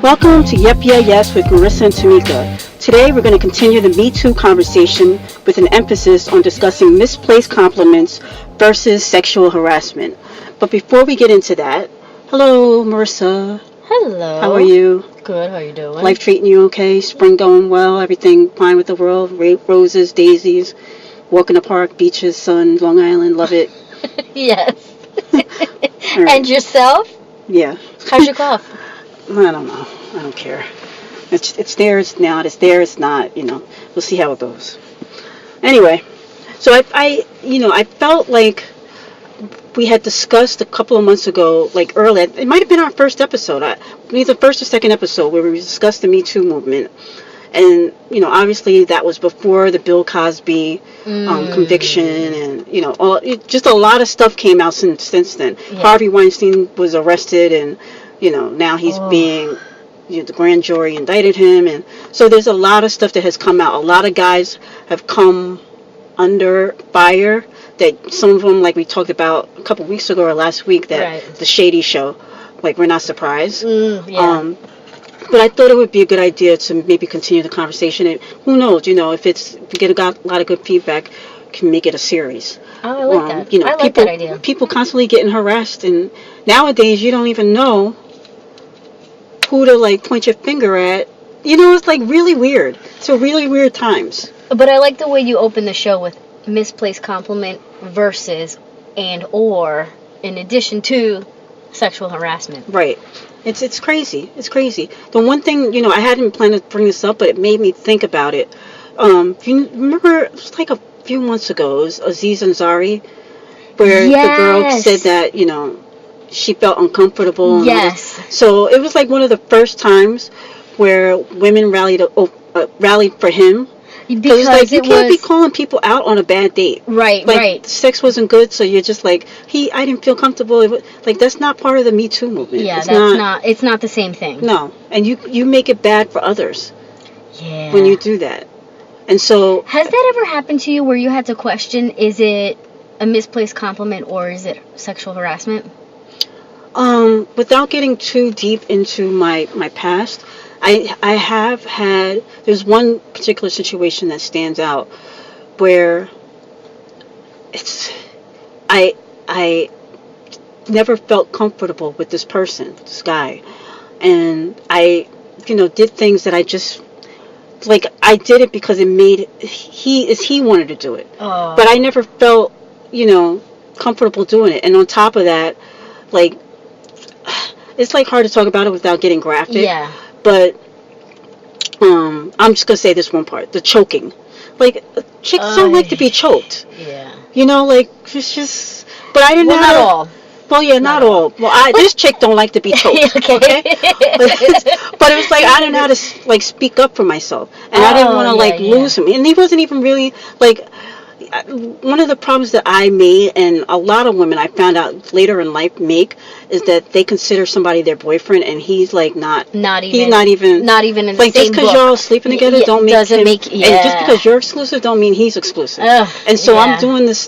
Welcome to Yep Yeah Yes with Marissa and Tamika. Today we're going to continue the Me Too conversation with an emphasis on discussing misplaced compliments versus sexual harassment. But before we get into that, hello Marissa. Hello. How are you? Good. How you doing? Life treating you okay? Spring going well? Everything fine with the world? Roses, daisies, walk in the park, beaches, sun, Long Island, love it. Yes. Right. And yourself? Yeah. How's your cough? I don't know. I don't care. It's there, it's not. It's there, it's not. We'll see how it goes. Anyway, so I felt like we had discussed a couple of months ago, like earlier. It might have been our first episode, either first or second episode, where we discussed the Me Too movement. And, obviously that was before the Bill Cosby conviction, and, just a lot of stuff came out since then. Yeah. Harvey Weinstein was arrested, and, now he's being, the grand jury indicted him. And so there's a lot of stuff that has come out. A lot of guys have come under fire, that some of them, like we talked about a couple weeks ago or last week, that right. The Shady Show, like, we're not surprised. Yeah. But I thought it would be a good idea to maybe continue the conversation. And who knows, if we get a lot of good feedback, can make it a series. Oh, I like that. I like that idea. People constantly getting harassed, and nowadays you don't even know who to, like, point your finger at. It's, like, really weird. So really weird times. But I like the way you open the show with misplaced compliment versus and or in addition to sexual harassment. Right. It's crazy. It's crazy. The one thing, I hadn't planned to bring this up, but it made me think about it. You remember, it was like a few months ago, it was Aziz Anzari, where yes. the girl said that, she felt uncomfortable. Yes. So it was like one of the first times where women rallied for him. Because it's like, you can't be calling people out on a bad date. Right, like, right. Sex wasn't good, so you're just like, I didn't feel comfortable. Like, that's not part of the Me Too movement. Yeah, it's not the same thing. No. And you make it bad for others. Yeah. When you do that. And so... Has that ever happened to you where you had to question, is it a misplaced compliment or is it sexual harassment? Without getting too deep into my past, I have had, there's one particular situation that stands out where I never felt comfortable with this person, this guy. And I, did things that I just, like, I did it because he wanted to do it. Oh. But I never felt, comfortable doing it. And on top of that, like, it's, like, hard to talk about it without getting graphic. Yeah. But I'm just going to say this one part. The choking. Like, chicks don't like to be choked. Yeah. Like, it's just... But I didn't know... Well, not all. Well, yeah, not all. Well, this chick don't like to be choked. Okay? But it was like, I didn't know how to, like, speak up for myself. And I didn't want to, lose him. And he wasn't even really, like... One of the problems that I made, and a lot of women I found out later in life make, is that they consider somebody their boyfriend, and he's like not even in the like, same just because you're all sleeping together don't make him, and just because you're exclusive don't mean he's exclusive. And so I'm doing this,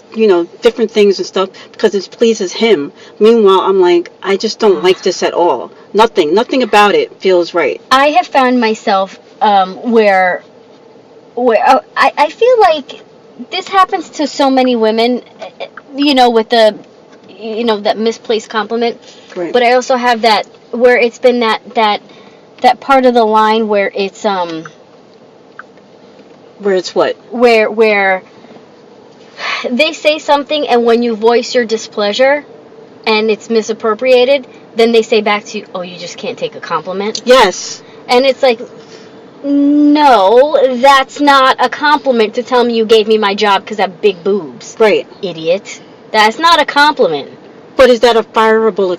different things and stuff because it pleases him. Meanwhile, I'm like, I just don't like this at all. Nothing about it feels right. I have found myself where I feel like this happens to so many women, with the, that misplaced compliment. Right. But I also have that where it's been that part of the line where it's where it's what? Where they say something, and when you voice your displeasure and it's misappropriated, then they say back to you, "Oh, you just can't take a compliment." Yes. And it's like, no, that's not a compliment to tell me you gave me my job because I have big boobs. Right. Idiot. That's not a compliment. But is that a fireable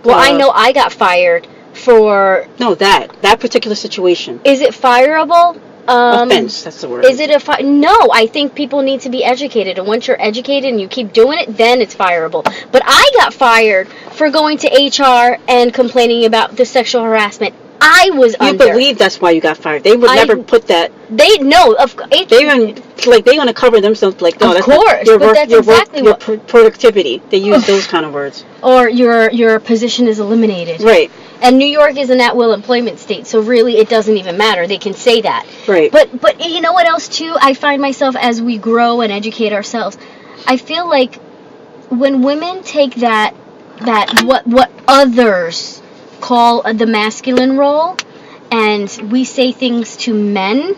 Well, I know I got fired for... No, that particular situation. Is it fireable? Offense, that's the word. Is it No, I think people need to be educated. And once you're educated and you keep doing it, then it's fireable. But I got fired for going to HR and complaining about the sexual harassment I was You under. believe that's why you got fired. They would never put that. They know of They're gonna cover themselves like, no, of that's course, not your but work, that's your exactly work, your productivity. They use those kind of words. Or your position is eliminated. Right. And New York is an at-will employment state, so really it doesn't even matter. They can say that. Right. But you know what else too? I find myself, as we grow and educate ourselves, I feel like when women take that what others call the masculine role, and we say things to men,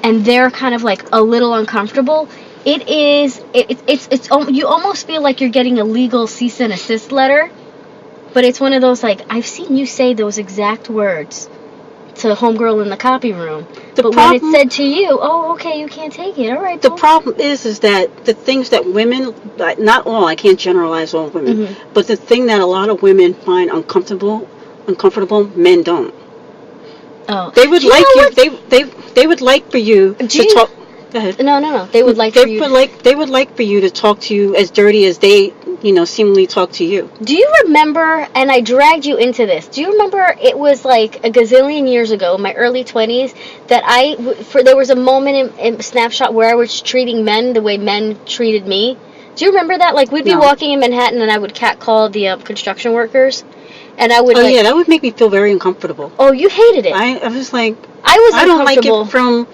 and they're kind of like a little uncomfortable. It's you almost feel like you're getting a legal cease and assist letter. But it's one of those, like, I've seen you say those exact words to homegirl in the copy room. When it's said to you, oh, okay, you can't take it. All right. The problem is that the things that women, not all, I can't generalize all women, but the thing that a lot of women find uncomfortable, men don't. Oh. They would they would like for you to talk. Go ahead. No. They would like for you. They would like for you to talk to you as dirty as they, seemingly talk to you. Do you remember, and I dragged you into this, do you remember it was like a gazillion years ago, in my early 20s, that there was a moment in Snapshot where I was treating men the way men treated me? Do you remember that? Like, we'd be walking in Manhattan and I would catcall the construction workers. And I would yeah, that would make me feel very uncomfortable. Oh, you hated it. I was like, I don't like it from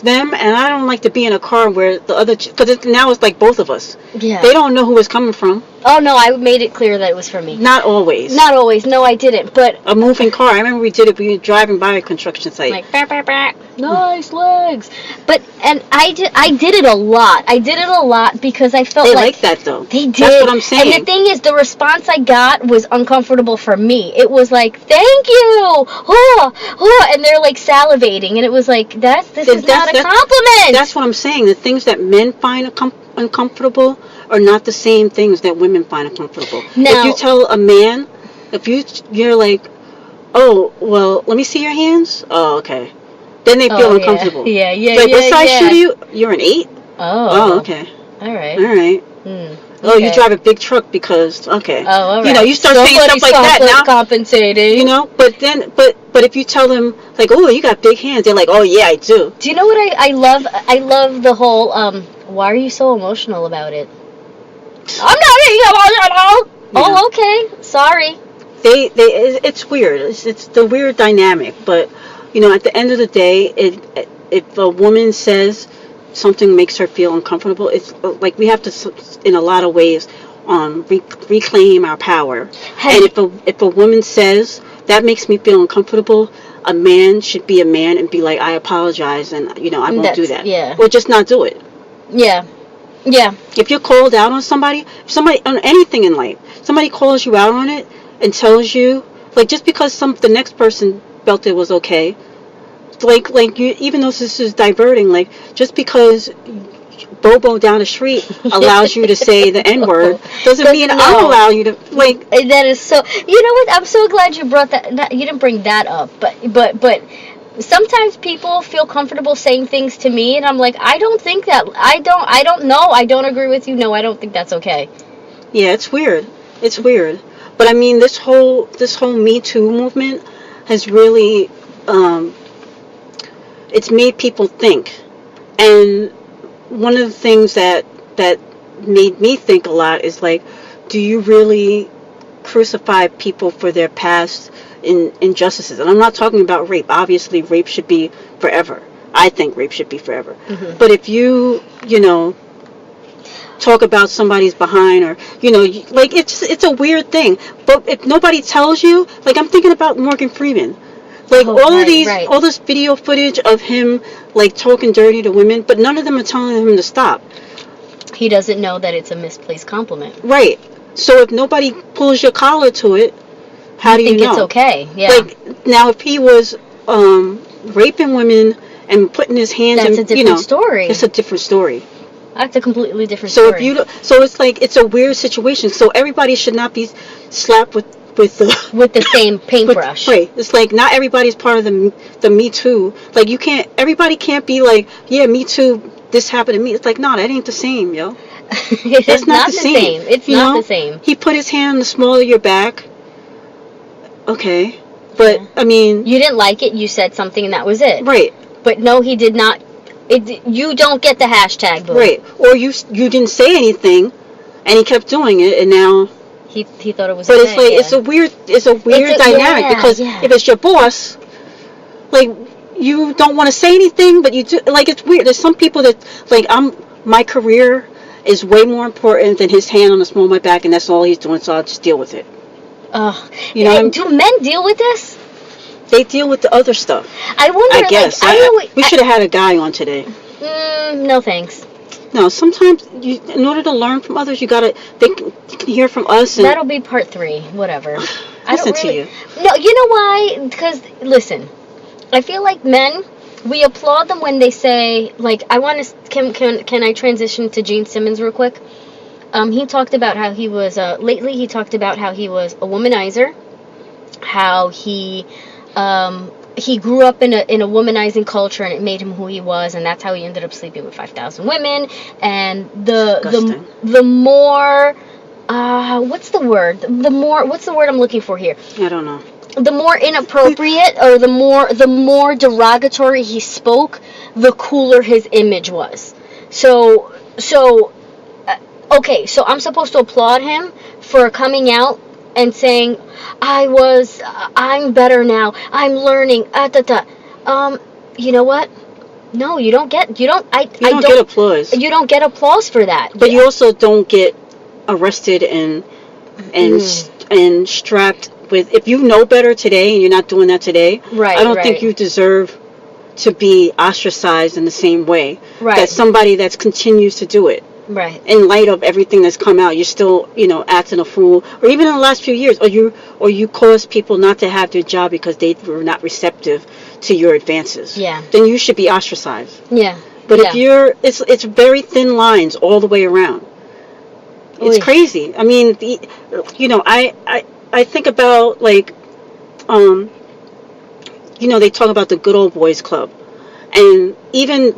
them, and I don't like to be in a car where the other, because now it's like both of us. Yeah. They don't know who it's coming from. Oh, no, I made it clear that it was for me. Not always. No, I didn't, but... A moving car. I remember we did it, we were driving by a construction site. Like, bah, bah, bah. Nice legs. But, and I did it a lot because I felt they like... They like that, though. They did. That's what I'm saying. And the thing is, the response I got was uncomfortable for me. It was like, thank you! Oh, and they're like salivating, and it was like, this is not a compliment! That's what I'm saying. The things that men find uncomfortable are not the same things that women find uncomfortable. Now, if you tell a man, you're like, oh, well, let me see your hands. Oh, okay. Then they feel uncomfortable. Yeah. Like, what size shoe do you? You're an 8? Oh, okay. All right. Oh, you drive a big truck because, okay. Oh, all right. You start saying stuff like that now. Compensating. But if you tell them, like, oh, you got big hands, they're like, oh, yeah, I do. Do you know what I love? I love the whole, why are you so emotional about it? I'm not being emotional. Yeah. Oh, okay. Sorry. It's weird. It's the weird dynamic. But, at the end of the day, if a woman says something makes her feel uncomfortable, it's like we have to, in a lot of ways, reclaim our power. And if a woman says that makes me feel uncomfortable, a man should be a man and be like, I apologize, and I won't do that. Yeah. Or just not do it. Yeah. Yeah. If you're called out on somebody on anything in life, somebody calls you out on it and tells you, like, just because the next person felt it was okay, like you, even though this is diverting, like, just because Bobo down the street allows you to say the N-word doesn't mean I'll allow you to, like. That is so, you know what, I'm so glad you brought that you didn't bring that up, but sometimes people feel comfortable saying things to me, and I'm like, I don't think that, I don't know, I don't agree with you, no, I don't think that's okay. Yeah, it's weird. But I mean, this whole Me Too movement has really, it's made people think. And one of the things that made me think a lot is, like, do you really crucify people for their past injustices? And I'm not talking about rape. Obviously, rape should be forever. I think rape should be forever. Mm-hmm. But if you talk about somebody's behind, or like, it's a weird thing. But if nobody tells you, like, I'm thinking about Morgan Freeman. Like, all this video footage of him, like, talking dirty to women, but none of them are telling him to stop. He doesn't know that it's a misplaced compliment. Right. So if nobody pulls your collar to it, how do you know? It's okay. Yeah. Like, now, if he was raping women and putting his hands in, that's a different story. It's a different story. That's a completely different story. So it's like, it's a weird situation. So everybody should not be slapped with the same paintbrush. Right. It's like, not everybody's part of the Me Too. Like, everybody can't be like, yeah, Me Too, this happened to me. It's like, no, that ain't the same, yo. It's not the same. It's not the same. He put his hand on the small of your back. Okay. But, Yeah. I mean... You didn't like it, you said something, and that was it. Right. But no, he did not. You don't get the hashtag, boo. Right. Or you didn't say anything, and he kept doing it, and now... He thought it was But okay, it's like, yeah. it's a weird dynamic, because yeah. if it's your boss, like, you don't want to say anything, but you do, like, it's weird. There's some people that, like, my career is way more important than his hand on the small of my back, and that's all he's doing, so I'll just deal with it. You know, do men deal with this? They deal with the other stuff. I wonder, I guess. like, we should have had a guy on today. No thanks. No, sometimes, in order to learn from others, they can hear from us. And that'll be part 3, whatever. Listen to you. No, you know why? Because, listen, I feel like men, we applaud them when they say, like, I want to, can I transition to Gene Simmons real quick? He talked about how he was, lately he talked about how he was a womanizer, how he grew up in a womanizing culture, and it made him who he was, and that's how he ended up sleeping with 5,000 women. And the more, what's the word I'm looking for here? I don't know. The more inappropriate, or the more derogatory he spoke, the cooler his image was. So okay, so I'm supposed to applaud him for coming out and saying, I'm better now, I'm learning, you know what? No, you don't get applause. You don't get applause for that. But you also don't get arrested and strapped with, if you know better today and you're not doing that today, right, I don't think you deserve to be ostracized in the same way that somebody that continues to do it. Right. In light of everything that's come out, you're still, acting a fool. Or even in the last few years, or you cause people not to have their job because they were not receptive to your advances. Yeah. Then you should be ostracized. Yeah. But if it's very thin lines all the way around. It's crazy. I mean, I think about, like, they talk about the good old boys club, and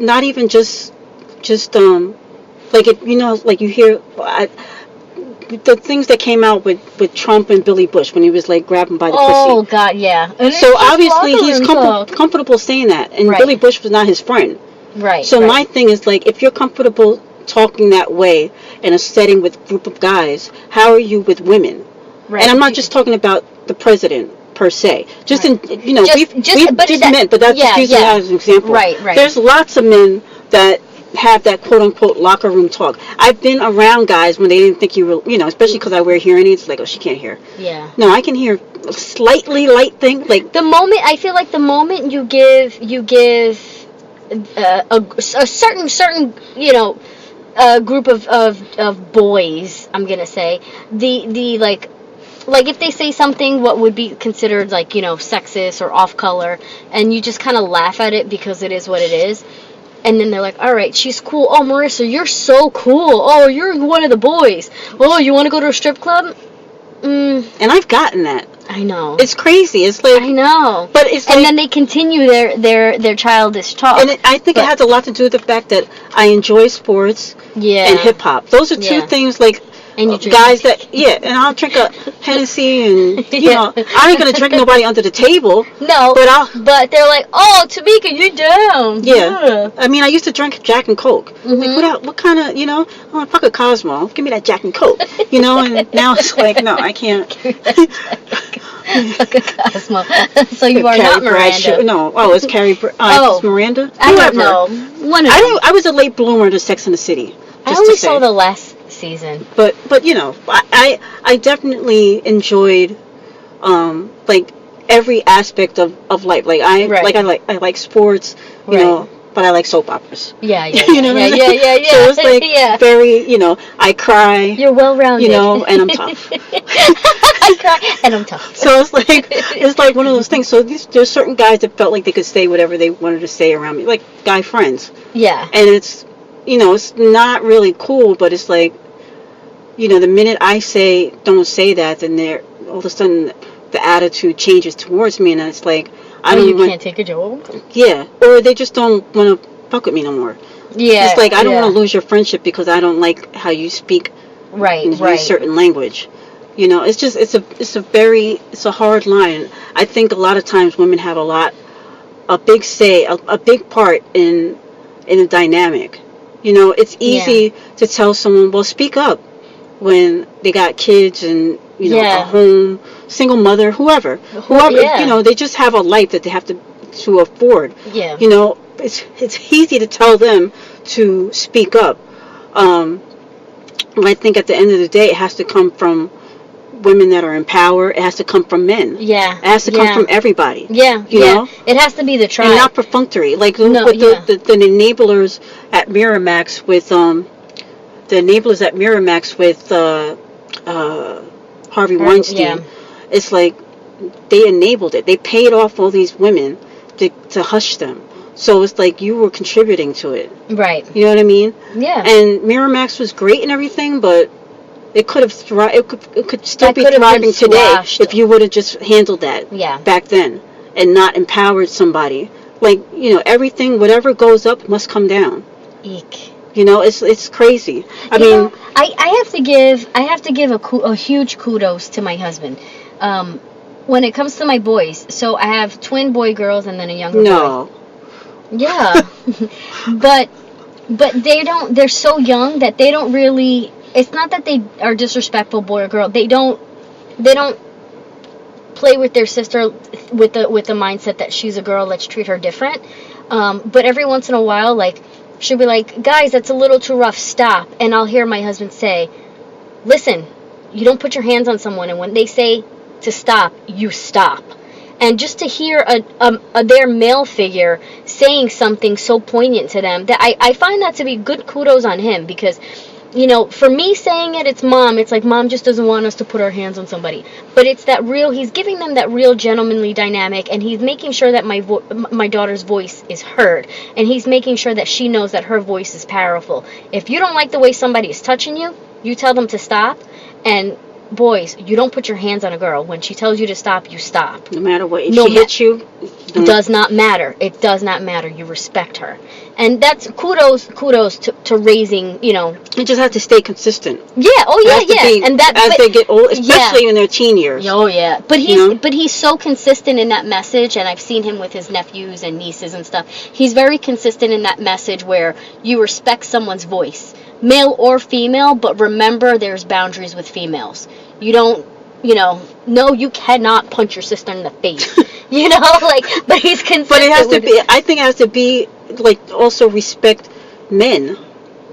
not even just like, if like, you hear the things that came out with Trump and Billy Bush when he was, like, grabbing by the pussy. Oh God, yeah. So obviously he's comfortable saying that, and Billy Bush was not his friend. Right. So my thing is, like, if you're comfortable talking that way in a setting with a group of guys, how are you with women? Right. And I'm not just talking about the president per se. Just in men, but that's just using that as an example. Right. There's lots of men that have that quote unquote locker room talk. I've been around guys when they didn't think you were, especially because I wear hearing aids. Like, oh, she can't hear. Yeah. No, I can hear a slightly light thing. Like, I feel like the moment you give a certain group of boys, I'm gonna say, the like if they say something what would be considered, like, sexist or off color, and you just kind of laugh at it because it is what it is. And then they're like, all right, she's cool. Oh, Marissa, you're so cool. Oh, you're one of the boys. Oh, you want to go to a strip club? And I've gotten that. I know. It's crazy. It's like, I know. But it's like, and then they continue their childish talk. And I think it has a lot to do with the fact that I enjoy sports and hip hop. Those are two things, like, and you guys that and I'll drink a Hennessy, and I ain't gonna drink nobody under the table. No, but they're like, oh, Tamika, you're down. Yeah. I mean, I used to drink Jack and Coke. Like, what kind of fuck a Cosmo, give me that Jack and Coke, and now it's like, no, I can't. Fuck a Cosmo. So you are not Miranda. Bradshaw. No, it's Carrie. It's Miranda. I don't know. I was a late bloomer to Sex and the City. I only saw the last season. But I definitely enjoyed like every aspect of life. Like I like sports, but I like soap operas. Yeah. You know what I mean? Yeah. So it's like very, I cry. You're well rounded. And I'm tough. I cry and I'm tough. So it's like one of those things. So there's certain guys that felt like they could say whatever they wanted to say around me, like guy friends. Yeah. And it's it's not really cool, but it's like, the minute I say don't say that, then all of a sudden the attitude changes towards me, and it's like, can't take a joke. Yeah, or they just don't want to fuck with me no more. Yeah, it's like, I don't want to lose your friendship because I don't like how you speak. Right. A certain language. It's just it's a hard line. I think a lot of times women have a big say, a big part in a dynamic. It's easy to tell someone, well, speak up when they got kids and a home, single mother, whoever, they just have a life that they have to afford. Yeah. It's easy to tell them to speak up. I think at the end of the day, it has to come from women that are in power. It has to come from men. Yeah. It has to come from everybody. Yeah. You know? It has to be the tribe. And not perfunctory. Like with the enablers at Miramax with Harvey Weinstein. Yeah. It's like they enabled it. They paid off all these women to hush them. So it's like you were contributing to it. Right. You know what I mean? Yeah. And Miramax was great and everything, but it could have it could still be thriving today if you would have just handled that back then and not empowered somebody. Like, everything, whatever goes up must come down. Eek. It's crazy. I mean, I have to give a huge kudos to my husband. When it comes to my boys, so I have twin boy girls and then a younger boy. Yeah. but they're so young that they don't really, it's not that they are disrespectful, boy or girl. They don't play with their sister with the mindset that she's a girl, let's treat her different. But every once in a while, like, she'll be like, guys, that's a little too rough, stop. And I'll hear my husband say, listen, you don't put your hands on someone, and when they say to stop, you stop. And just to hear their male figure saying something so poignant to them, that I find that to be good kudos on him, because, for me saying it's mom, it's like mom just doesn't want us to put our hands on somebody. But it's that real, he's giving them that real gentlemanly dynamic, and he's making sure that my daughter's voice is heard, and he's making sure that she knows that her voice is powerful. If you don't like the way somebody is touching you, you tell them to stop, and boys, you don't put your hands on a girl. When she tells you to stop, you stop. No matter what. If she hits you, it does not matter. It does not matter. You respect her. And that's kudos to raising, You just have to stay consistent. Yeah, and that as they get old, especially in their teen years. Oh yeah. But he's so consistent in that message, and I've seen him with his nephews and nieces and stuff. He's very consistent in that message where you respect someone's voice, male or female, but remember there's boundaries with females. You don't, no, you cannot punch your sister in the face. But he's consistent. But it has to be, I think it has to be, like, also respect men.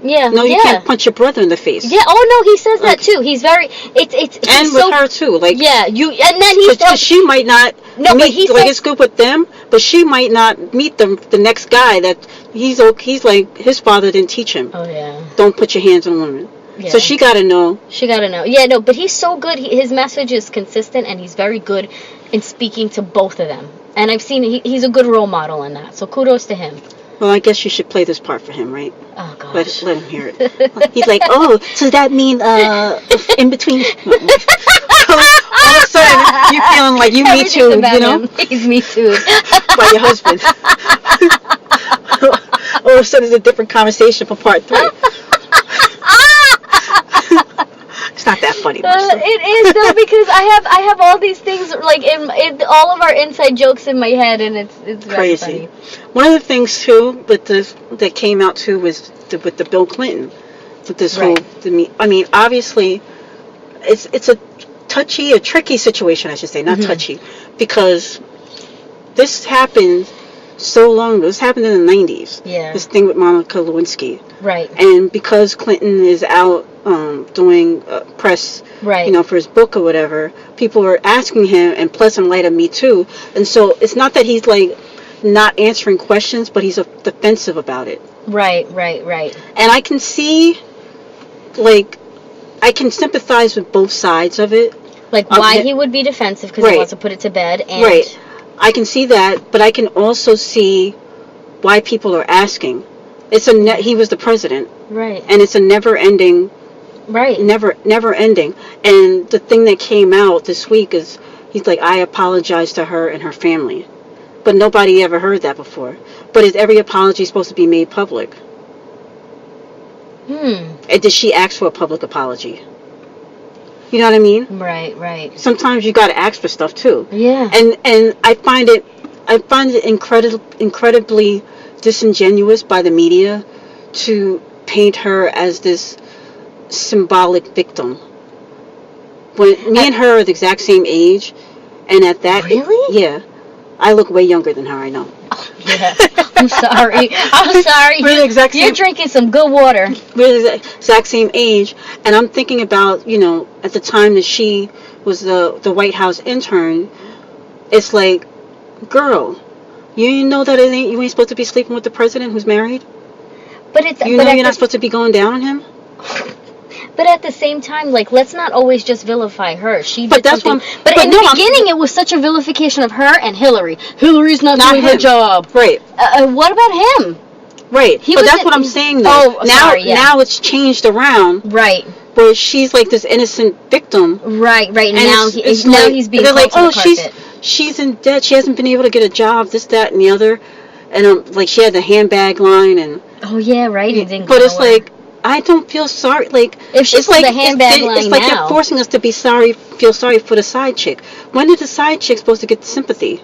Yeah. No, you can't punch your brother in the face. Yeah. Oh no, he says that too. He's very. It's and with her too. Like. Yeah. And then he's. Because she might not. No, meet, but he like, it's good with them, but she might not meet the next guy that he's like his father didn't teach him. Oh yeah. Don't put your hands on women. Yeah. So she got to know. Yeah, no, but he's so good. His message is consistent, and he's very good in speaking to both of them. And I've seen he's a good role model in that. So kudos to him. Well, I guess you should play this part for him, right? Oh, gosh. Let him hear it. He's like, oh, so does that mean in between? All of a sudden, you're feeling like you Me Too, He's Me Too. By your husband. All of a sudden, it's a different conversation for part 3. It's not that funny. It is though, because I have all these things like in all of our inside jokes in my head, and it's crazy. Funny. One of the things too, that came out too was with the Bill Clinton, with this whole. I mean, obviously, it's a tricky situation, I should say, not touchy, because this happened so long ago. This happened in the 90s. Yeah. This thing with Monica Lewinsky. Right. And because Clinton is out doing press, for his book or whatever, people were asking him, and plus in light of Me Too, and so it's not that he's like not answering questions, but he's defensive about it. Right. And I can see, like, I can sympathize with both sides of it. Like why he would be defensive, because he wants to put it to bed. And right. I can see that, but I can also see why people are asking. He was the president. Right. And it's a never-ending. Right. Never ending. And the thing that came out this week is he's like, I apologize to her and her family. But nobody ever heard that before. But is every apology supposed to be made public? And did she ask for a public apology? You know what I mean? Right, right. Sometimes you got to ask for stuff too. Yeah. And I find it incredibly disingenuous by the media to paint her as this symbolic victim. When me and her are the exact same age, and at that, really? Yeah, I look way younger than her. I know. Oh, yeah. I'm sorry. I'm sorry. We're the exact You're same. drinking some good water. We're the exact same age, and I'm thinking about, at the time that she was the White House intern. It's like, girl, you know that you ain't supposed to be sleeping with the president who's married. But it's you're not supposed to be going down on him. But at the same time, like, let's not always just vilify her. She did something. But in the beginning, it was such a vilification of her and Hillary. Hillary's not doing her job. Right. What about him? Right. But that's what I'm saying, though. Now it's changed around. Right. Where she's like this innocent victim. Right. And now he's being they're like, called to the carpet. she's in debt. She hasn't been able to get a job. This, that, and the other. And like she had the handbag line and. Oh yeah, right. But it's like. I don't feel sorry. Like if she's like the handbag line it's like they're forcing us to feel sorry for the side chick. When did the side chick supposed to get sympathy?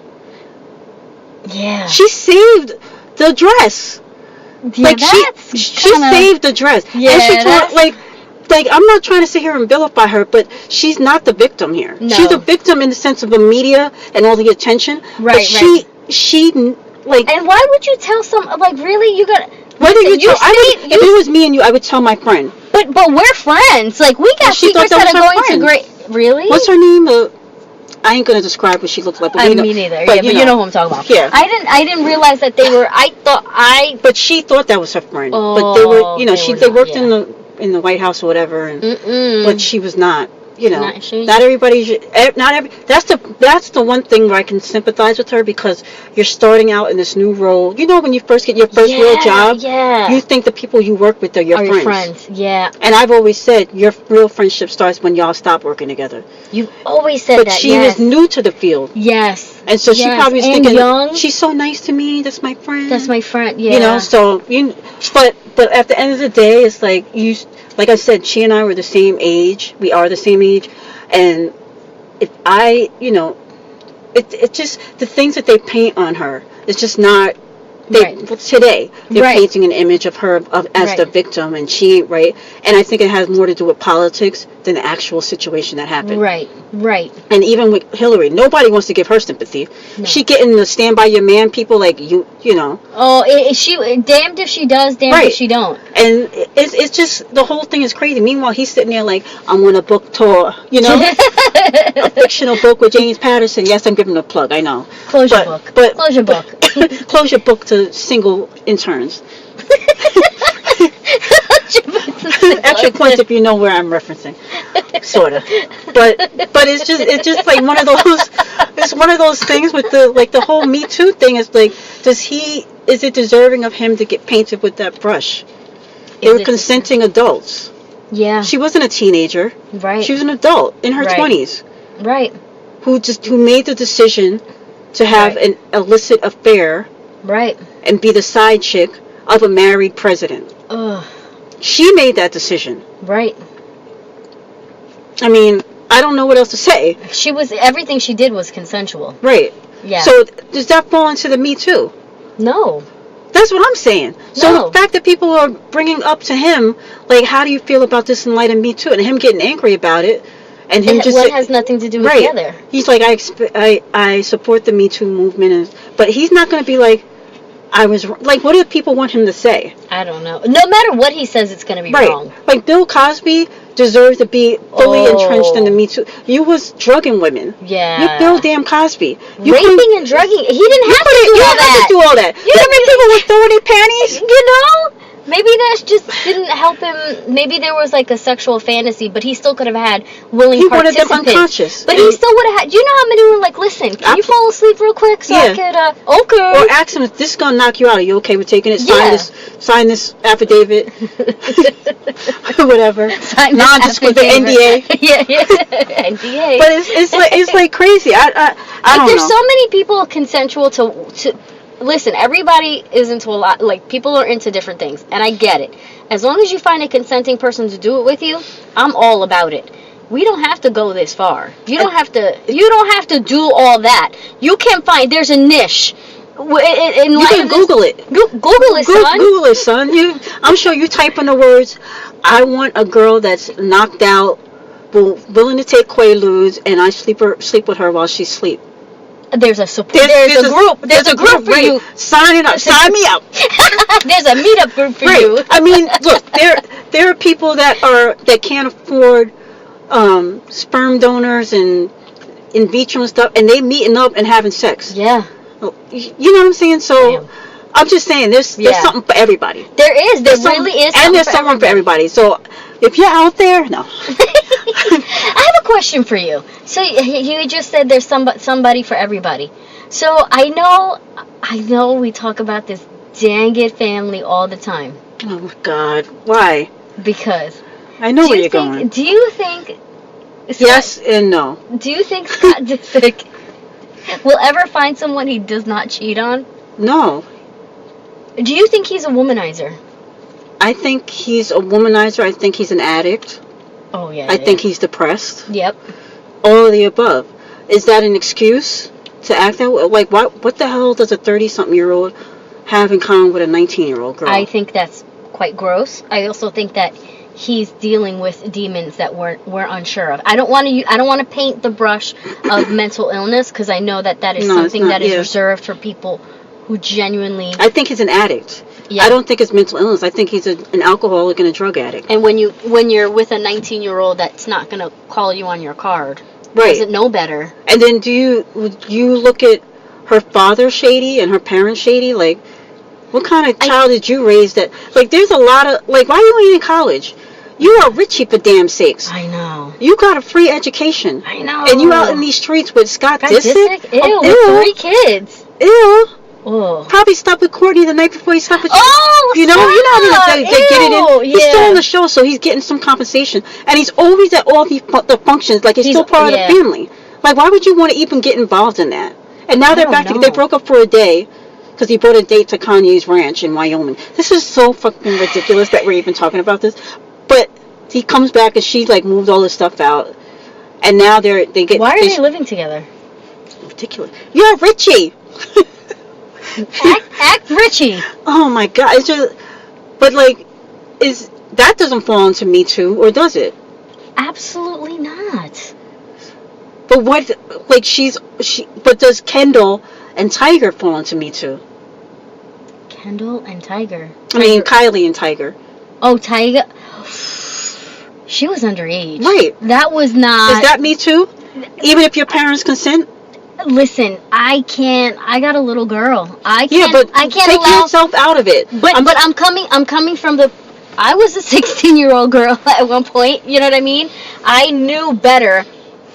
Yeah. She saved the dress. Yeah, like she saved the dress. Yeah. And she told, like I'm not trying to sit here and vilify her, but she's not the victim here. No. She's a victim in the sense of the media and all the attention. Right. But she like. And why would you tell really you got? Whether if it was me and you, I would tell my friend. But we're friends. Like, we got secrets that are going to great. Really? What's her name? I ain't gonna describe what she looks like. But me neither. But you know who I'm talking about. Yeah. I didn't realize that they were. But she thought that was her friend. Oh, but they were. They worked in the White House or whatever. And but she was not. Not everybody. That's the one thing where I can sympathize with her, because you're starting out in this new role. When you first get your first real job, you think the people you work with are your friends. Yeah. And I've always said your real friendship starts when y'all stop working together. You've always said that. But she was new to the field. Yes. And so she probably was thinking, young. She's so nice to me. That's my friend. Yeah. But at the end of the day, it's like like I said, she and I were the same age. We are the same age. And if it's just the things that they paint on her, it's just not, today, they're painting an image of her as the victim, and she ain't right. And I think it has more to do with politics than the actual situation that happened. Right. And even with Hillary, nobody wants to give her sympathy. No. She getting the stand by your man people like you know. Oh, she damned if she does, damned if she don't. And it's just, the whole thing is crazy. Meanwhile, he's sitting there like, I'm on a book tour, a fictional book with James Patterson. Yes, I'm giving a plug, I know. Close your book. Close your book to single interns. Extra points if you know where I'm referencing, sort of. But it's just like one of those. It's one of those things with the whole Me Too thing. Is like, is it deserving of him to get painted with that brush? They were consenting adults. Yeah. She wasn't a teenager. Right. She was an adult in her 20s. Right. Who made the decision to have an illicit affair. Right. And be the side chick of a married president. Ugh. She made that decision. Right. I mean, I don't know what else to say. Everything she did was consensual. Right. Yeah. So does that fall into the Me Too? No. That's what I'm saying. So the fact that people are bringing up to him, like, how do you feel about this in light of Me Too? And him getting angry about it. And him has nothing to do with the other. He's like, I support the Me Too movement. But he's not going to be like, what do people want him to say? I don't know. No matter what he says, it's going to be wrong. Like Bill Cosby deserved to be fully entrenched in the Me Too. You was drugging women. Yeah. You're Bill damn Cosby. Raping and drugging. He didn't have to do all that. You know people were throwing their panties? Maybe that just didn't help him. Maybe there was like a sexual fantasy, but he still could have had willing participants. He wanted them unconscious. But he still would have had. Do you know how many were like, listen, can you fall asleep real quick so I could, okay. Or ask him, if this is going to knock you out, are you okay with taking it? Sign this affidavit. Whatever. Just with the NDA. NDA. But it's like crazy. I don't know. There's so many people consensual to listen, everybody is into a lot, like, people are into different things, and I get it. As long as you find a consenting person to do it with you, I'm all about it. we don't have to go this far. You don't have to do all that. You can find, there's a niche. You can Google it. Google it, son. Google it, son. I'm sure you type in the words, I want a girl that's knocked out, willing to take Quaaludes, and I sleep with her while she's asleep. There's a group. There's a group for you. Sign it up. Sign me up. There's a meetup group for you. I mean, look, there are people that can't afford sperm donors and in vitro and stuff, and they meeting up and having sex. Yeah. You know what I'm saying? So damn. I'm just saying there's something for everybody. There really is. And there's someone for everybody. So if you're out there, no. I have a question for you. So you just said there's somebody for everybody. So I know we talk about this dang it family all the time. Oh my God, why? Because I know where you're going. Do you think? Yes and no. Do you think Scott Disick will ever find someone he does not cheat on? No. Do you think he's a womanizer? I think he's a womanizer. I think he's an addict. Oh, yeah. I think he's depressed. Yep. All of the above. Is that an excuse to act that way? Like, what the hell does a 30-something-year-old have in common with a 19-year-old girl? I think that's quite gross. I also think that he's dealing with demons that we're unsure of. I don't want to paint the brush of mental illness, because I know that is something that is reserved for people who genuinely. I think he's an addict. Yeah. I don't think it's mental illness. I think he's an alcoholic and a drug addict. And when you're with a 19-year-old that's not gonna call you on your card, right? Doesn't know better. And then would you look at her father shady and her parents shady? Like, what kind of child did you raise that? Like, there's a lot of why are you in college? You are Richie for damn sakes. I know. You got a free education. I know. And you out in these streets with Scott Disick? Ew, with 3 kids. Ew. Oh. Probably slept with Courtney the night before he slept with you. Oh, you know how they get it in. Yeah. He's still on the show, so he's getting some compensation, and he's always at all the functions, like he's still part of the family. Like, why would you want to even get involved in that? And now they're back together. They broke up for a day because he brought a date to Kanye's ranch in Wyoming. This is so fucking ridiculous that we're even talking about this. But he comes back and she moved all this stuff out, and now they get. Why are they living together? Ridiculous. You're Richie. Act Richie. Oh my God! It's just, but that doesn't fall into Me Too, or does it? Absolutely not. But what? But does Kendall and Tiger fall into Me Too? Kendall and Tiger. I mean, Kylie and Tiger. Oh, Tiger. She was underage. Right. That was not. Is that Me Too? Even if your parents consent? Listen, I can't. I got a little girl. I can't. Yeah, but I can't take allow, yourself out of it. But I'm coming from the. I was a 16-year-old girl at one point. You know what I mean? I knew better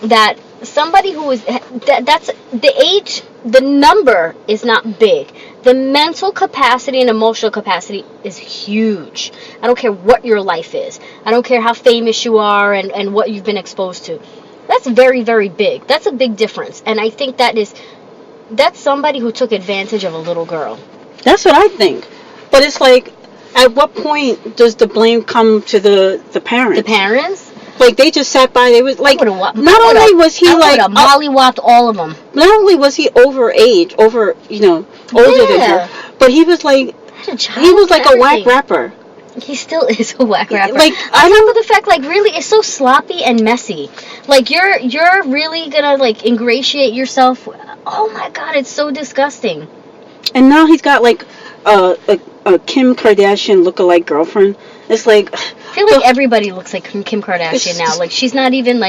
that somebody who was that's the age. The number is not big. The mental capacity and emotional capacity is huge. I don't care what your life is. I don't care how famous you are and what you've been exposed to. That's very, very big. That's a big difference. And I think that's somebody who took advantage of a little girl. That's what I think. But it's at what point does the blame come to the parents? The parents? They just sat by. They was I would have mollywopped all of them. Not only was he older than her, but he was he was like a whack rapper. He still is a whack rapper. I remember the fact, really, it's so sloppy and messy. You're really gonna ingratiate yourself. Oh my God, it's so disgusting. And now he's got a Kim Kardashian lookalike girlfriend. It's I feel like everybody looks like Kim Kardashian now. She's not even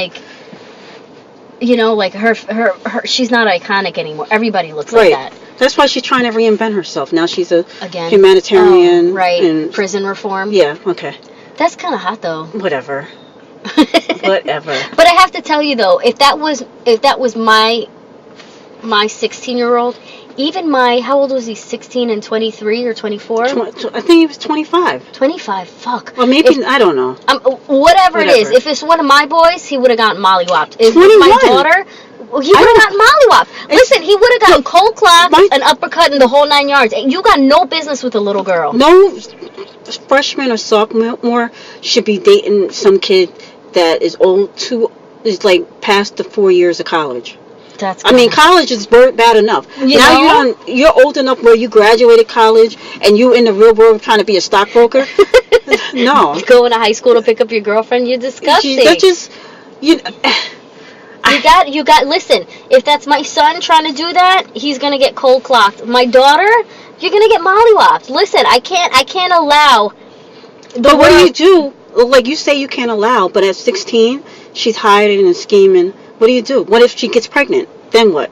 her. She's not iconic anymore. Everybody looks like that. That's why she's trying to reinvent herself. Now she's a humanitarian. Right. And prison reform. Yeah, okay. That's kind of hot, though. Whatever. Whatever. But I have to tell you, though, if that was my 16-year-old, even how old was he, 16 and 23 or 24? I think he was 25. 25, fuck. Well, maybe, I don't know. Whatever it is. If it's one of my boys, he would have gotten mollywopped. If it's my daughter, he would have gotten mollywopped. Listen, he would have gotten cold clap, an uppercut, and the whole 9 yards. And you got no business with a little girl. No freshman or sophomore should be dating some kid that is is like past the 4 years of college. That's I mean, college is bad enough. You're old enough where you graduated college and you in the real world trying to be a stockbroker. No. Going to high school to pick up your girlfriend, you're disgusting. That's just, you got, listen, if that's my son trying to do that, he's going to get cold clocked. My daughter, you're going to get mollywopped. Listen, I can't allow. But what do you do? Like you say you can't allow, but at 16, she's hiding and scheming. What do you do? What if she gets pregnant? Then what?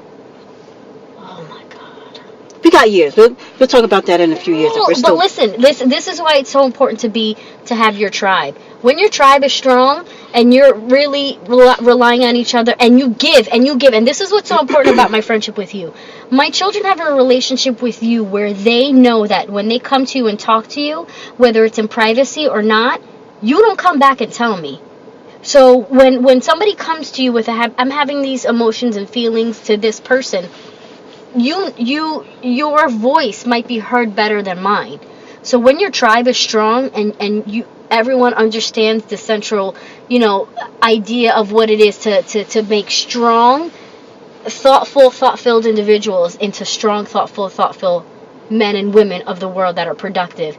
Oh my God. We got years. We'll talk about that in a few years. But listen, this is why it's so important to have your tribe. When your tribe is strong and you're really relying on each other and you give, and this is what's so important about my friendship with you. My children have a relationship with you where they know that when they come to you and talk to you, whether it's in privacy or not, you don't come back and tell me. So when somebody comes to you with I'm having these emotions and feelings to this person, your voice might be heard better than mine. So when your tribe is strong and everyone understands the central, idea of what it is to make strong, thought-filled individuals into strong, thoughtful men and women of the world that are productive,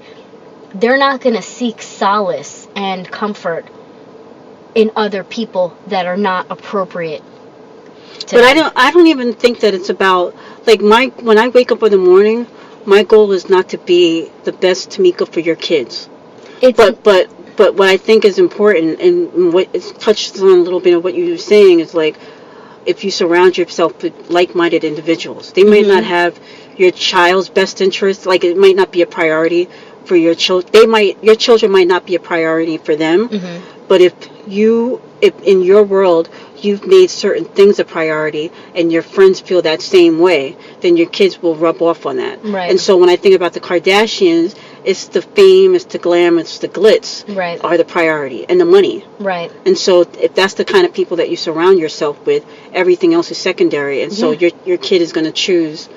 they're not going to seek solace and comfort in other people that are not appropriate to them. I don't even think that it's about, like, when I wake up in the morning, my goal is not to be the best Tamika for your kids. But what I think is important, and what it's touched on a little bit of what you were saying, is like, if you surround yourself with like-minded individuals, they may not have your child's best interest, like it might not be a priority for your children. Your children might not be a priority for them, but if in your world you've made certain things a priority and your friends feel that same way, then your kids will rub off on that. Right. And so when I think about the Kardashians, it's the fame, it's the glam, it's the glitz are the priority, and the money. Right. And so if that's the kind of people that you surround yourself with, everything else is secondary. And so your kid is going to choose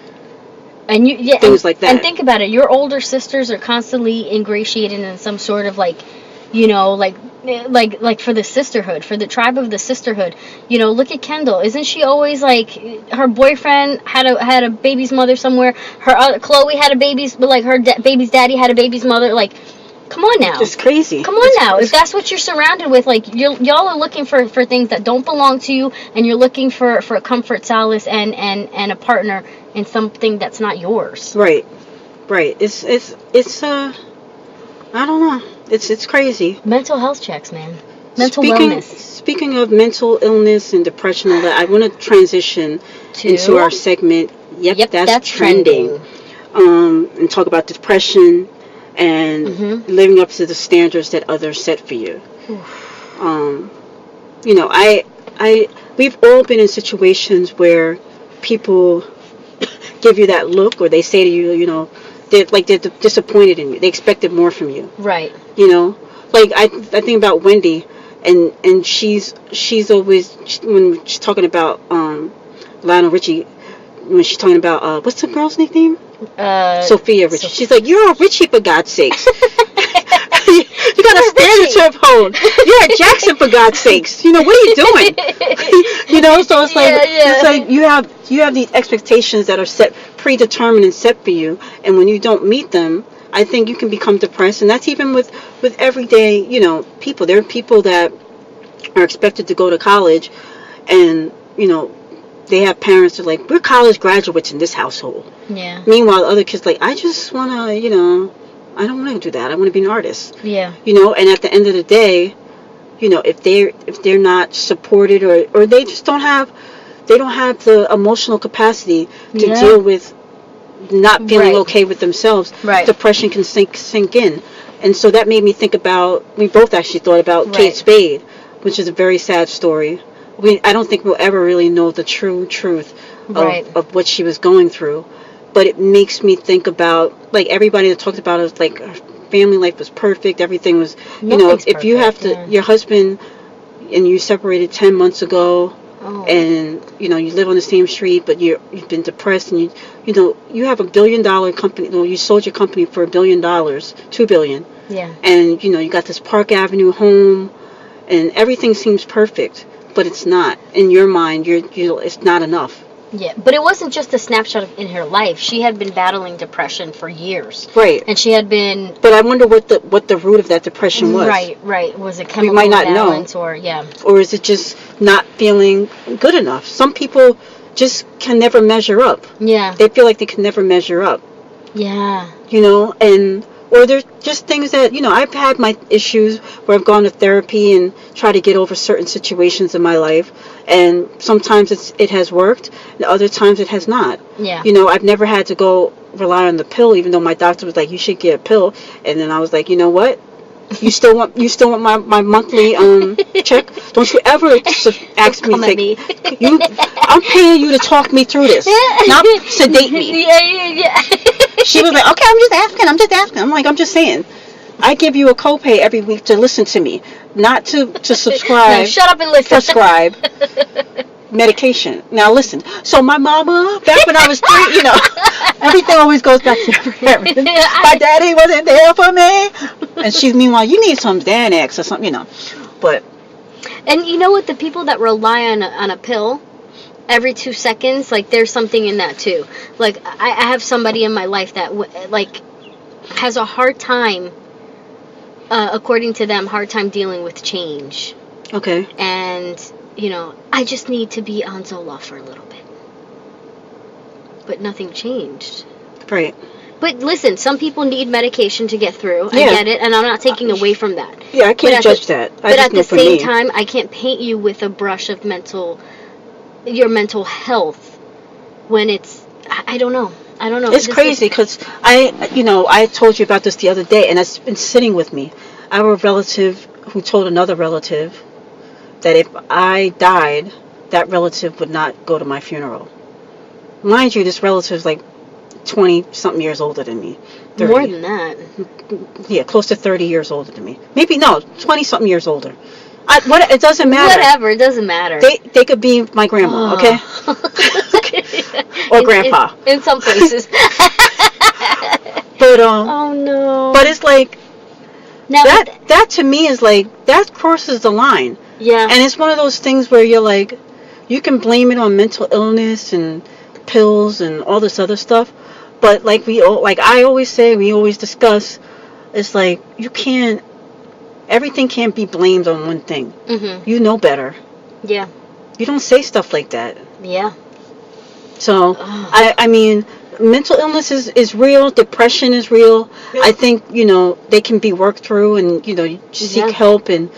things like that. And think about it. Your older sisters are constantly ingratiated in some sort of like for the sisterhood, for the tribe of the sisterhood. Look at Kendall. Isn't she always like, her boyfriend had a baby's mother somewhere? Chloe had a baby's, like her baby's daddy had a baby's mother. Like, come on now. It's crazy. Come on now. If that's what you're surrounded with, like, y'all are looking for things that don't belong to you, and you're looking for comfort, solace, and a partner in something that's not yours. Right. It's I don't know. It's crazy. Mental health checks, man. Mental wellness. Speaking of mental illness and depression, I want to transition into our segment. Yep, that's trending. And talk about depression and living up to the standards that others set for you. We've all been in situations where people give you that look, or they say to you, they're disappointed in you. They expected more from you. Right. Like I think about Wendy, and she's always, when she's talking about Lionel Richie, when she's talking about what's the girl's nickname? Sophia Richie. She's like, you're a Richie, for God's sakes. You got a standard to uphold. You're a Jackson, for God's sakes. What are you doing? So it's like it's like you have these expectations that are set, predetermined and set for you, and when you don't meet them, I think you can become depressed. And that's even with everyday people. There are people that are expected to go to college, and they have parents that are like, we're college graduates in this household. Yeah. Meanwhile, other kids like, I just want to, I don't want to do that. I want to be an artist. Yeah. And at the end of the day, if they're not supported, or they just don't have the emotional capacity to deal with not feeling okay with themselves, depression can sink in. And so that made me think about, we both actually thought about Kate Spade, which is a very sad story. I don't think we'll ever really know the true truth of what she was going through. But it makes me think about, like, everybody that talked about it, like, her family life was perfect, everything was, if you have to, your husband, and you separated 10 months ago, and, you live on the same street, but you've been depressed, and you have $1 billion company, you sold your company for $1 billion, $2 billion. Yeah. And, you got this Park Avenue home, and everything seems perfect, but it's not. In your mind, it's not enough. Yeah, but it wasn't just a snapshot in her life. She had been battling depression for years. Right. And she had been... But I wonder what the root of that depression was. Right. Was it chemical we might not imbalance know. Or is it just not feeling good enough? Some people just can never measure up. Yeah. They feel like they can never measure up. Yeah. Or there's just things that, I've had my issues where I've gone to therapy and try to get over certain situations in my life. And sometimes it has worked, and other times it has not. Yeah. I've never had to go rely on the pill, even though my doctor was like, you should get a pill. And then I was like, you know what? You still want my monthly check? Don't you ever ask me. I'm paying you to talk me through this, not sedate me. Yeah. She was like, okay, I'm just asking. I'm like, I'm just saying. I give you a copay every week to listen to me, not to subscribe. No, shut up and listen. Prescribe medication. Now listen. So my mama, back when I was 3, everything always goes back to her parents. My daddy wasn't there for me, and she's meanwhile, you need some Xanax or something, But and you know what? The people that rely on a pill every 2 seconds, like there's something in that too. Like I have somebody in my life that has a hard time. According to them, hard time dealing with change. Okay. And, I just need to be on Zoloft for a little bit. But nothing changed. Right. But listen, some people need medication to get through. I get it, and I'm not taking away from that. Yeah, I can't judge that. But at the same time, I can't paint you with a brush of your mental health when it's, I don't know. It's crazy because I told you about this the other day, and it's been sitting with me. I have a relative who told another relative that if I died, that relative would not go to my funeral. Mind you, this relative is like 20-something years older than me. 30. More than that. Yeah, close to 30 years older than me. Maybe, no, 20-something years older. It doesn't matter. Whatever, it doesn't matter. They could be my grandma, okay? Or grandpa. In some places. But oh no. But it's like now, that to me is like that crosses the line. Yeah. And it's one of those things where you're like, you can blame it on mental illness and pills and all this other stuff, but like I always say, we always discuss, it's like you can't. Everything can't be blamed on one thing. Mm-hmm. You know better. Yeah. You don't say stuff like that. Yeah. So, I mean, mental illness is real. Depression is real. Yeah. I think, they can be worked through and, seek help. And,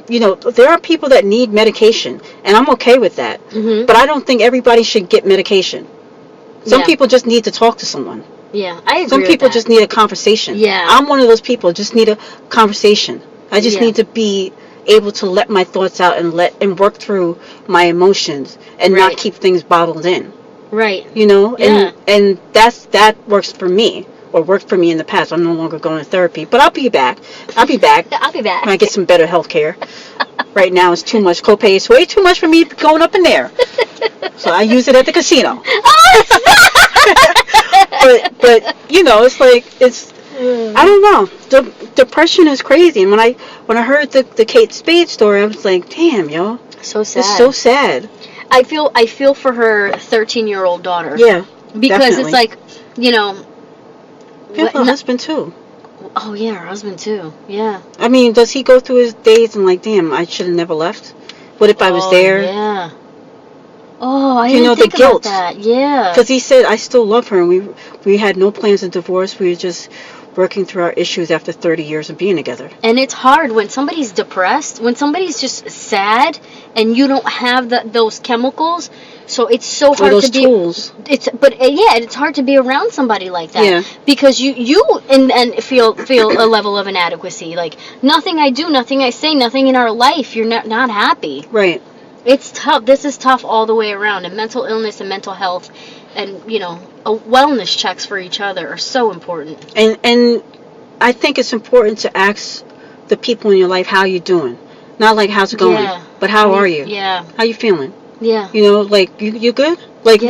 there are people that need medication. And I'm okay with that. Mm-hmm. But I don't think everybody should get medication. Some people just need to talk to someone. Yeah, I agree. Some people just need a conversation. Yeah. I'm one of those people, just need a conversation. I just need to be able to let my thoughts out and work through my emotions and not keep things bottled in. Right. And that works for me, or worked for me in the past. I'm no longer going to therapy, but I'll be back. I'll be back when I get some better health care. Right now it's too much copay. It's way too much for me going up in there. So I use it at the casino. but it's like I don't know. Depression is crazy, and when I heard the Kate Spade story, I was like, damn, yo, so sad. It's so sad. I feel for her 13-year-old daughter. Yeah, because definitely. It's like, her husband too. Oh yeah, her husband too. Yeah. I mean, does he go through his days and like, damn, I should have never left? What if I was there? Yeah. Oh, I didn't think the guilt. about that. Yeah. Because he said, I still love her, and we had no plans of divorce. We were just working through our issues after 30 years of being together. And it's hard when somebody's depressed, when somebody's just sad, and you don't have those chemicals. So it's so hard those to be. Tools. It's hard to be around somebody like that. Yeah. Because you feel a level of inadequacy. Like nothing I do, nothing I say, nothing in our life, you're not happy. Right. It's tough. This is tough all the way around. And mental illness and mental health and, wellness checks for each other are so important. And I think it's important to ask the people in your life how you doing. Not like how's it going, but how are you? Yeah. How you feeling? Yeah. Like you good? Like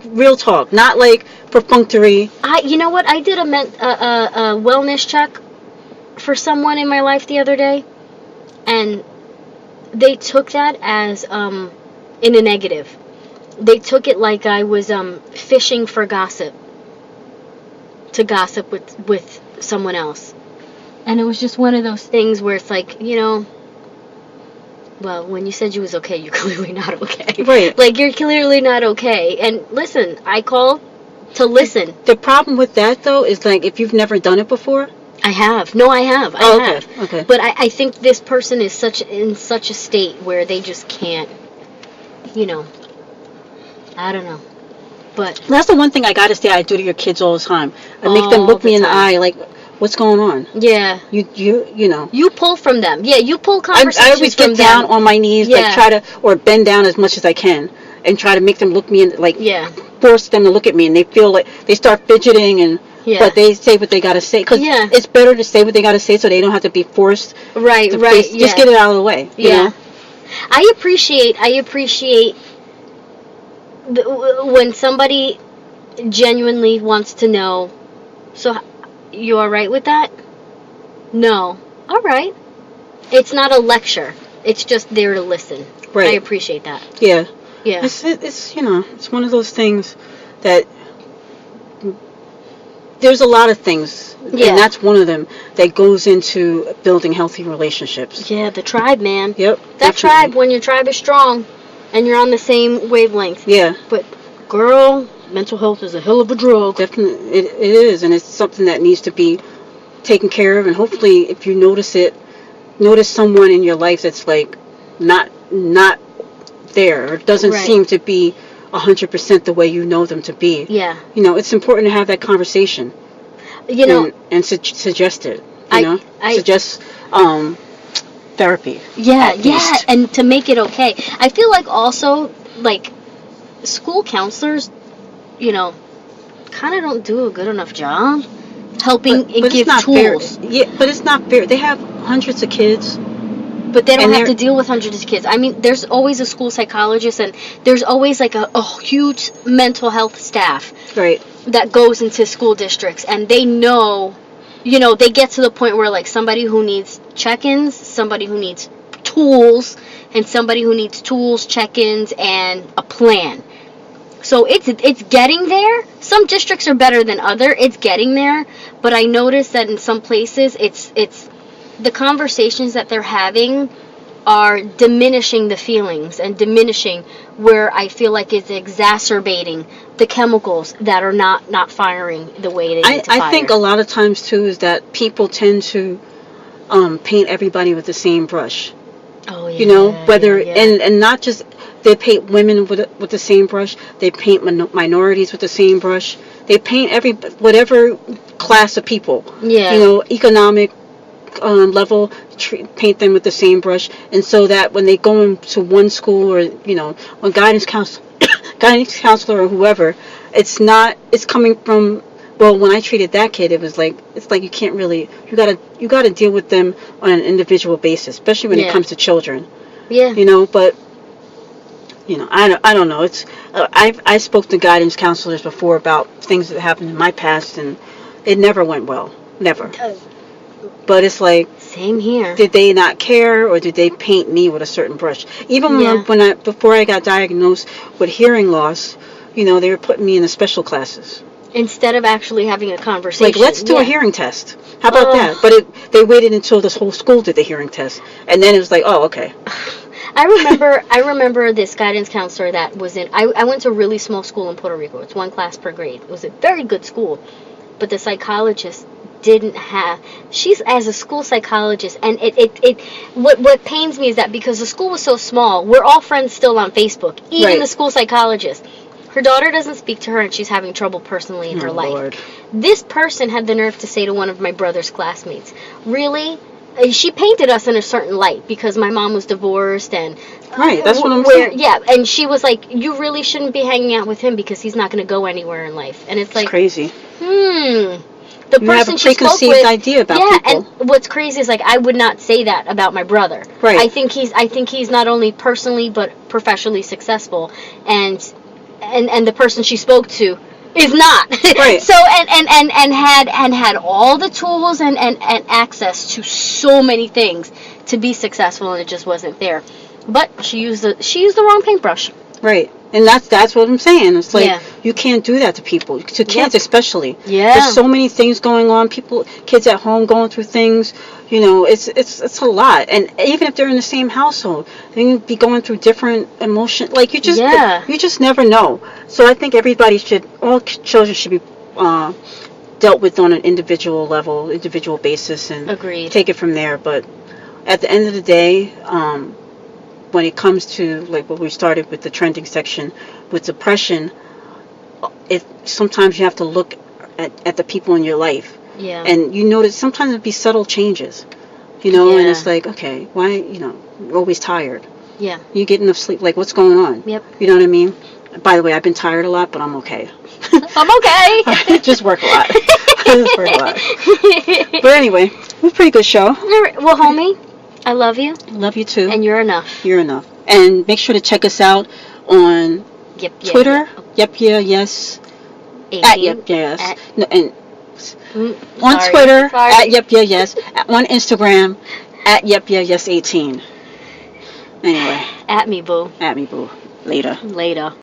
real talk, not like perfunctory. You know what? I did a wellness check for someone in my life the other day, and they took that as in a negative. They took it like I was fishing for gossip, to gossip with someone else. And it was just one of those things where it's like, well, when you said you was okay, you're clearly not okay. Right. Like, you're clearly not okay. And listen, I called to listen. The problem with that, though, is like if you've never done it before. I have. No, I have. I have. Okay. But I think this person is in such a state where they just can't, I don't know. But that's the one thing I gotta say I do to your kids all the time. I make them look me in the eye like, what's going on? Yeah. You pull from them. Yeah, you pull conversations I always get down on my knees, Yeah. like or bend down as much as I can, and try to make them look me in, like, force them to look at me, and they feel like they start fidgeting, and but they say what they gotta say, because it's better to say what they gotta say so they don't have to be forced. Right. Just get it out of the way. You know? I appreciate when somebody genuinely wants to know. So, you all right with that? No. All right. It's not a lecture. It's just there to listen. Right. I appreciate that. Yeah. Yeah. It's it's one of those things that there's a lot of things, and that's one of them that goes into building healthy relationships. Yeah, the tribe, man. Yep. That tribe, when your tribe is strong and you're on the same wavelength. Yeah. But, girl, mental health is a hell of a drug. Definitely, it is, and it's something that needs to be taken care of. And hopefully, if you notice someone in your life that's like not there, or doesn't seem to be 100% the way you know them to be. Yeah. It's important to have that conversation. And suggest it. Suggest therapy. Yeah, and to make it okay. I feel like also, like, school counselors, kind of don't do a good enough job helping and give tools. Fair. Yeah, but it's not fair. They have hundreds of kids. But they don't have to deal with hundreds of kids. I mean, there's always a school psychologist, and there's always like a huge mental health staff that goes into school districts, and they know, they get to the point where, like, somebody who needs check-ins, somebody who needs tools, and somebody who needs tools, check-ins, and a plan. So it's getting there. Some districts are better than other. It's getting there, but I noticed that in some places it's the conversations that they're having are diminishing the feelings and diminishing where I feel like it's exacerbating the chemicals that are not firing the way they need to fire. I think a lot of times too is that people tend to paint everybody with the same brush. Oh yeah. And not just they paint women with the same brush. They paint minorities with the same brush. They paint whatever class of people. Yeah. Economic level, paint them with the same brush, and so that when they go into one school or when guidance counselor or whoever, it's coming from, well, when I treated that kid, it's like you can't really, you gotta deal with them on an individual basis, especially when it comes to children. Yeah. But I don't know. It's I spoke to guidance counselors before about things that happened in my past, and it never went well. Never. But it's like, same here. Did they not care, or did they paint me with a certain brush? Even before I got diagnosed with hearing loss, they were putting me in the special classes instead of actually having a conversation. Like, let's do a hearing test. How about that? But they waited until this whole school did the hearing test, and then it was like, oh, okay. I remember this guidance counselor that was in. I went to a really small school in Puerto Rico. It's one class per grade. It was a very good school, but the psychologist didn't have. She's as a school psychologist, and what pains me is that because the school was so small, we're all friends still on Facebook. Even the school psychologist, her daughter doesn't speak to her, and she's having trouble personally in her life. Lord. This person had the nerve to say to one of my brother's classmates, "Really?" She painted us in a certain light because my mom was divorced and that's what I'm saying. Yeah, and she was like, "You really shouldn't be hanging out with him because he's not going to go anywhere in life." And it's like, crazy. The you person have a she spoke preconceived with, idea about people. And what's crazy is, like, I would not say that about my brother. Right. I think he's not only personally but professionally successful, and the person she spoke to is not. Right. So and had all the tools and access to so many things to be successful, and it just wasn't there. But she used the wrong paintbrush. Right. And that's what I'm saying. It's like, Yeah. you can't do that to people, to kids Yep. especially. Yeah. There's so many things going on. Kids at home going through things. You know, it's a lot. And even if they're in the same household, they can be going through different emotions. Like, you just never know. So I think all children should be dealt with on an individual level, individual basis, and Agreed. take it from there. But at the end of the day, when it comes to, like, what we started with the trending section with depression, sometimes you have to look at the people in your life. Yeah. And you notice sometimes it'd be subtle changes, you know, and Yeah. it's like, okay, why, you're always tired. Yeah. You get enough sleep, like, what's going on? Yep. You know what I mean? By the way, I've been tired a lot, but I'm okay. I'm okay. Just work a lot. Just work a lot. But anyway, it was a pretty good show. All right. Well, homie, I love you. Love you too. And you're enough. You're enough. And make sure to check us out on Yep. Yeah, Twitter. yeah. Yep, yeah, yes. 18. At Yep, yes. No, and on Sorry. Twitter Sorry. at Yep, yeah, yes. On Instagram at Yep, yeah, yes 18. Anyway, At me, boo. at me, boo. Later. Later.